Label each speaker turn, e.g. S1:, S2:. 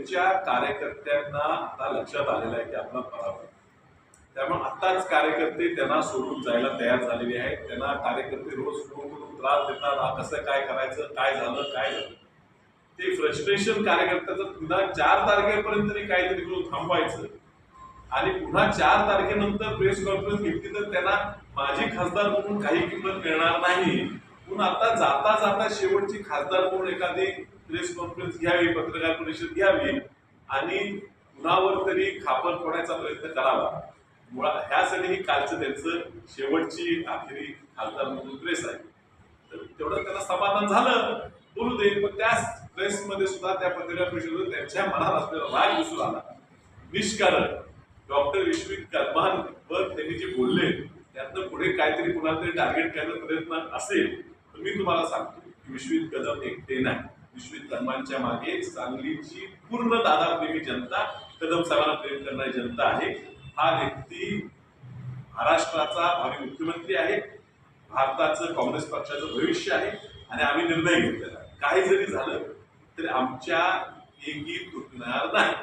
S1: त्यांच्या कार्यकर्त्यांना आता लक्षात आलेलं आहे की आपला पराभव. त्यामुळे आताच कार्यकर्ते त्यांना सोडून जायला तयार झालेले आहेत. त्यांना कार्यकर्ते रोज फोन करून त्रास देतात, कसं काय करायचं, काय झालं. ते फ्रस्ट्रेशन कार्यकर्त्याचं पुन्हा 4 तारखेपर्यंत तरी काहीतरी करून थांबवायचं आणि पुन्हा 4 तारखेनंतर प्रेस कॉन्फरन्स घेतली तर त्यांना माझी खासदार म्हणून काही किंमत मिळणार नाही. म्हणून आता जाता शेवटची खासदार म्हणून एखादी प्रेस कॉन्फरन्स घ्यावी, पत्रकार परिषद घ्यावी आणि पुन्हावर तरी खापर फोडायचा प्रयत्न करावा. मुळात ह्यासाठी ही कालचं त्यांचं शेवटची आखरी खासदार म्हणून प्रेस आहे. तर तेवढं त्यांना समाधान झालं, बोलू दे. पण त्याच प्रेसमध्ये सुद्धा त्या पत्रकार परिषदेत त्यांच्या मनात असलेला राग दिसून आला. निष्कारण डॉक्टर विश्वित कदमांवर त्यांनी जे बोलले त्यातनं पुढे काहीतरी कुणाला तरी टार्गेट करण्याचा प्रयत्न असेल तर मी तुम्हाला सांगतो की विश्वित कदम एकटे नाही. विश्वित कदमांच्या मागे सांगलीची पूर्ण दादाप्रेमी जनता, कदम साहेबांना प्रेम करणारी जनता आहे. हा व्यक्ती महाराष्ट्राचा भावी मुख्यमंत्री आहे, भारताचं काँग्रेस पक्षाचं भविष्य आहे आणि आम्ही निर्णय घेतलेला. काही जरी झालं तरी आमच्या एकी तुटणार नाही.